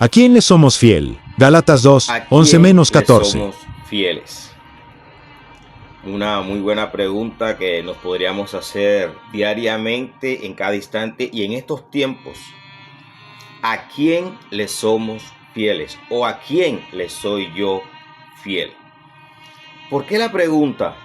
¿A quién le somos fiel? Gálatas 2, ¿A 11 quién menos le 14. somos fieles? Una muy buena pregunta que nos podríamos hacer diariamente, en cada instante y en estos tiempos. ¿A quién le somos fieles? ¿O a quién le soy yo fiel? ¿Por qué la pregunta?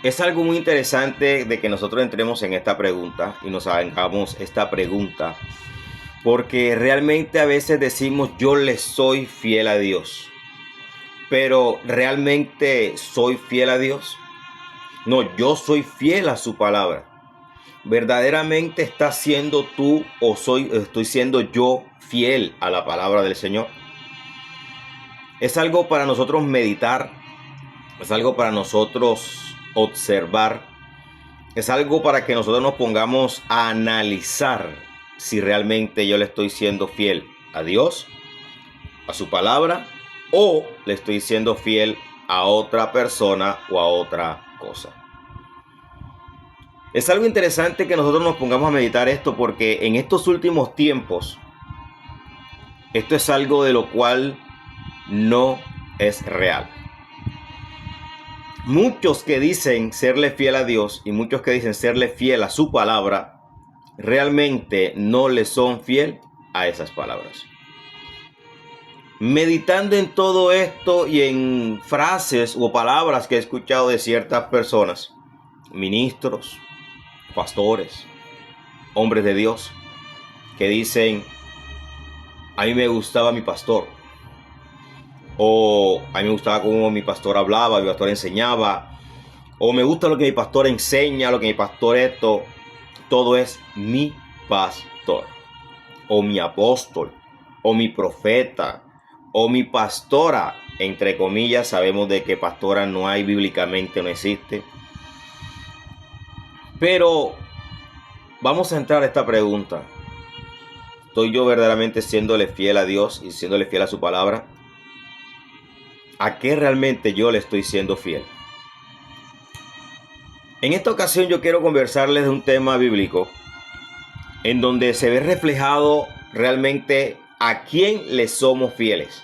Es algo muy interesante de que nosotros entremos en esta pregunta y nos hagamos esta pregunta, porque realmente a veces decimos yo le soy fiel a Dios, pero ¿realmente soy fiel a Dios? No, yo soy fiel a su palabra. ¿Verdaderamente estás siendo tú o estoy siendo yo fiel a la palabra del Señor? Es algo para nosotros meditar, es algo para nosotros observar, es algo para que nosotros nos pongamos a analizar si realmente yo le estoy siendo fiel a Dios, a su palabra, o le estoy siendo fiel a otra persona o a otra cosa. Es algo interesante que nosotros nos pongamos a meditar esto, porque en estos últimos tiempos, esto es algo de lo cual no es real. Muchos que dicen serle fiel a Dios y muchos que dicen serle fiel a su palabra, realmente no le son fiel a esas palabras. Meditando en todo esto y en frases o palabras que he escuchado de ciertas personas, ministros, pastores, hombres de Dios, que dicen, a mí me gustaba mi pastor, o a mí me gustaba cómo mi pastor hablaba, mi pastor enseñaba, o me gusta lo que mi pastor enseña, lo que mi pastor esto. Todo es mi pastor, o mi apóstol, o mi profeta, o mi pastora. Entre comillas, sabemos de que pastora no hay bíblicamente, no existe. Pero vamos a entrar a esta pregunta. ¿Estoy yo verdaderamente siéndole fiel a Dios y siéndole fiel a su palabra? ¿A qué realmente yo le estoy siendo fiel? En esta ocasión yo quiero conversarles de un tema bíblico en donde se ve reflejado realmente a quién le somos fieles.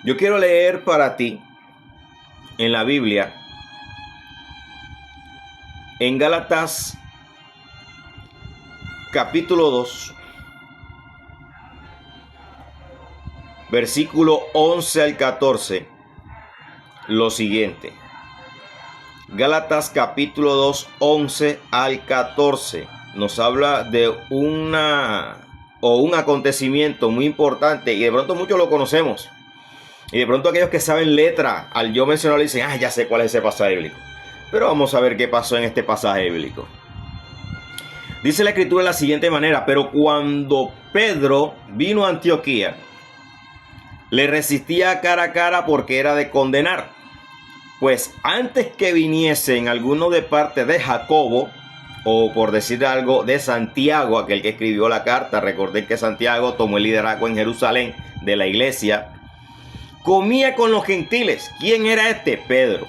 Yo quiero leer para ti en la Biblia, en Gálatas capítulo 2, versículo 11 al 14, lo siguiente. Gálatas capítulo 2, 11 al 14 nos habla de un acontecimiento muy importante y de pronto muchos lo conocemos. Y de pronto aquellos que saben letra, al yo mencionarlo dicen, ya sé cuál es ese pasaje bíblico. Pero vamos a ver qué pasó en este pasaje bíblico. Dice la escritura de la siguiente manera: pero cuando Pedro vino a Antioquía, le resistía cara a cara porque era de condenar. Pues antes que viniesen algunos de parte de Jacobo, o por decir algo, de Santiago, aquel que escribió la carta, recordé que Santiago tomó el liderazgo en Jerusalén de la iglesia, comía con los gentiles. ¿Quién era este? Pedro.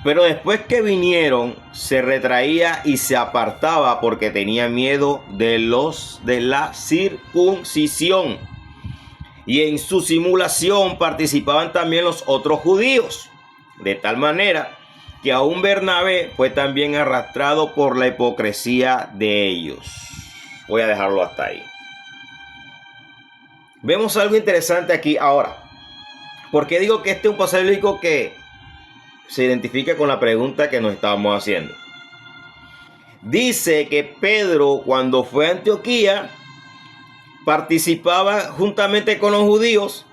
Pero después que vinieron, se retraía y se apartaba porque tenía miedo de la circuncisión. Y en su simulación participaban también los otros judíos. De tal manera que aún Bernabé fue también arrastrado por la hipocresía de ellos. Voy a dejarlo hasta ahí. Vemos algo interesante aquí ahora. ¿Por qué digo que este es un pasaje bíblico que se identifica con la pregunta que nos estábamos haciendo? Dice que Pedro, cuando fue a Antioquía, participaba juntamente con los judíos,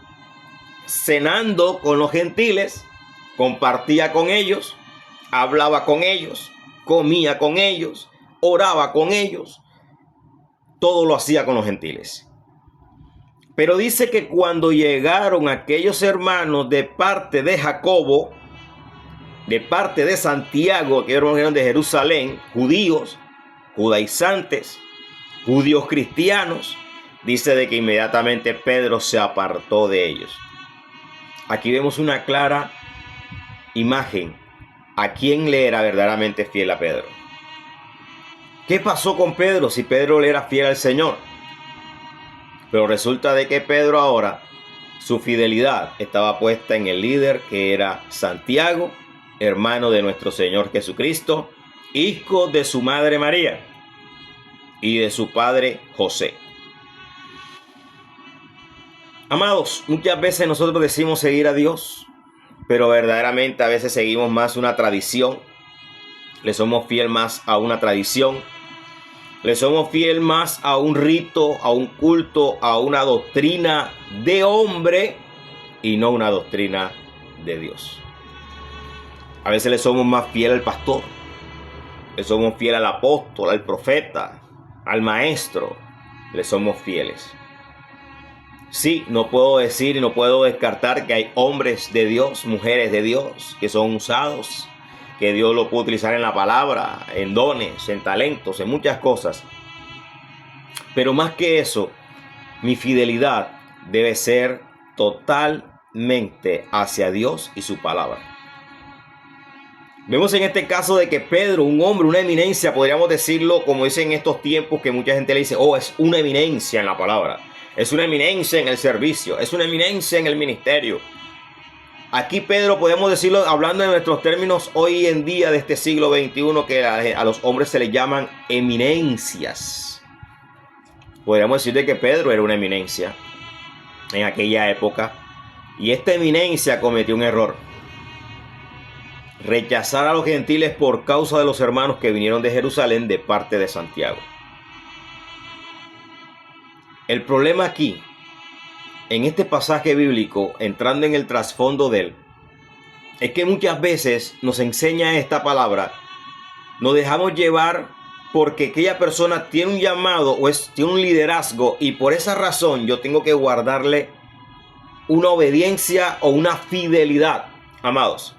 cenando con los gentiles, compartía con ellos, hablaba con ellos, comía con ellos, oraba con ellos, todo lo hacía con los gentiles. Pero dice que cuando llegaron aquellos hermanos de parte de Jacobo, de parte de Santiago, que eran de Jerusalén, judíos, judaizantes, judíos cristianos, dice de que inmediatamente Pedro se apartó de ellos. Aquí vemos una clara imagen a quién le era verdaderamente fiel a Pedro. ¿Qué pasó con Pedro si Pedro le era fiel al Señor? Pero resulta de que Pedro ahora, su fidelidad estaba puesta en el líder que era Santiago, hermano de nuestro Señor Jesucristo, hijo de su madre María y de su padre José. Amados, muchas veces nosotros decimos seguir a Dios, pero verdaderamente a veces seguimos más una tradición. Le somos fiel más a una tradición. Le somos fiel más a un rito, a un culto, a una doctrina de hombre y no una doctrina de Dios. A veces le somos más fiel al pastor. Le somos fiel al apóstol, al profeta, al maestro. Le somos fieles. Sí, no puedo decir y no puedo descartar que hay hombres de Dios, mujeres de Dios, que son usados, que Dios lo puede utilizar en la palabra, en dones, en talentos, en muchas cosas. Pero más que eso, mi fidelidad debe ser totalmente hacia Dios y su palabra. Vemos en este caso de que Pedro, un hombre, una eminencia, podríamos decirlo, como dicen en estos tiempos que mucha gente le dice, oh, es una eminencia en la palabra, es una eminencia en el servicio, es una eminencia en el ministerio. Aquí Pedro, podemos decirlo, hablando de nuestros términos hoy en día de este siglo XXI, que a los hombres se les llaman eminencias. Podríamos decir de que Pedro era una eminencia en aquella época. Y esta eminencia cometió un error. Rechazar a los gentiles por causa de los hermanos que vinieron de Jerusalén de parte de Santiago. El problema aquí, en este pasaje bíblico, entrando en el trasfondo de él, es que muchas veces nos enseña esta palabra, nos dejamos llevar porque aquella persona tiene un llamado o tiene un liderazgo y por esa razón yo tengo que guardarle una obediencia o una fidelidad. Amados,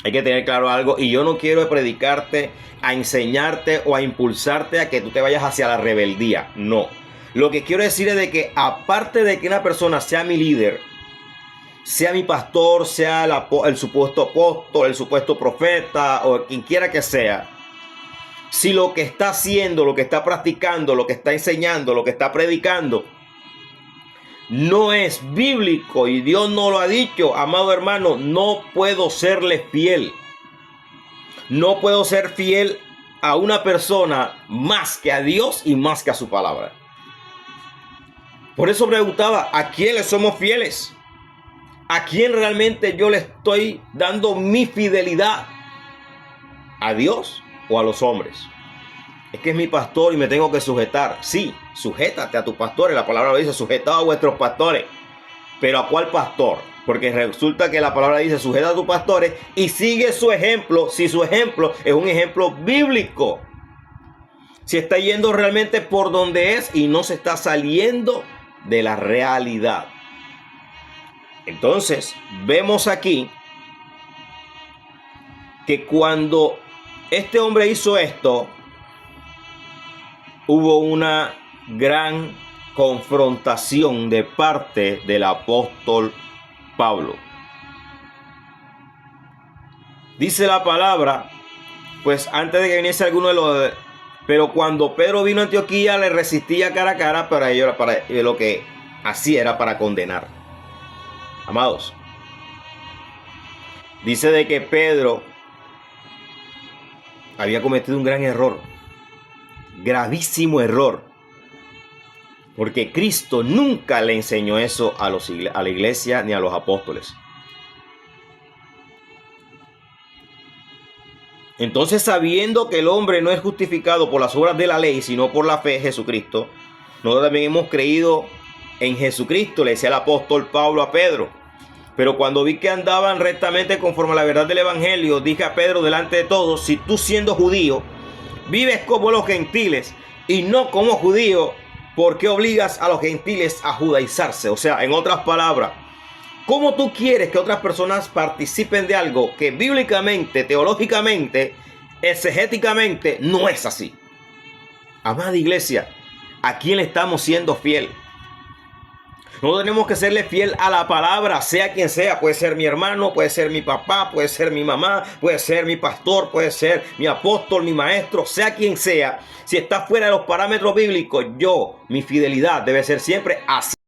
hay que tener claro algo y yo no quiero predicarte, a enseñarte o a impulsarte a que tú te vayas hacia la rebeldía, no. Lo que quiero decir es de que aparte de que una persona sea mi líder, sea mi pastor, sea el supuesto apóstol, el supuesto profeta o quien quiera que sea, si lo que está haciendo, lo que está practicando, lo que está enseñando, lo que está predicando no es bíblico y Dios no lo ha dicho, amado hermano, no puedo serle fiel. No puedo ser fiel a una persona más que a Dios y más que a su palabra. Por eso preguntaba, ¿a quién le somos fieles? ¿A quién realmente yo le estoy dando mi fidelidad? ¿A Dios o a los hombres? Es que es mi pastor y me tengo que sujetar. Sí, sujétate a tus pastores. La palabra dice, sujetados a vuestros pastores. ¿Pero a cuál pastor? Porque resulta que la palabra dice, sujeta a tus pastores y sigue su ejemplo. Si su ejemplo es un ejemplo bíblico. Si está yendo realmente por donde es y no se está saliendo de la realidad. Entonces, vemos aquí que cuando este hombre hizo esto, hubo una gran confrontación de parte del apóstol Pablo. Dice la palabra, pues antes de que viniese alguno de los... Pero cuando Pedro vino a Antioquía, le resistía cara a cara, para lo que hacía era para condenar. Amados, dice de que Pedro había cometido un gran error, gravísimo error, porque Cristo nunca le enseñó eso a la iglesia ni a los apóstoles. Entonces, sabiendo que el hombre no es justificado por las obras de la ley, sino por la fe en Jesucristo, nosotros también hemos creído en Jesucristo, le decía el apóstol Pablo a Pedro. Pero cuando vi que andaban rectamente conforme a la verdad del evangelio, dije a Pedro delante de todos, si tú siendo judío, vives como los gentiles y no como judío, ¿por qué obligas a los gentiles a judaizarse? O sea, en otras palabras, ¿cómo tú quieres que otras personas participen de algo que bíblicamente, teológicamente, exegéticamente no es así? Amada iglesia, ¿a quién le estamos siendo fiel? Nosotros tenemos que serle fiel a la palabra, sea quien sea. Puede ser mi hermano, puede ser mi papá, puede ser mi mamá, puede ser mi pastor, puede ser mi apóstol, mi maestro, sea quien sea. Si está fuera de los parámetros bíblicos, mi fidelidad debe ser siempre así.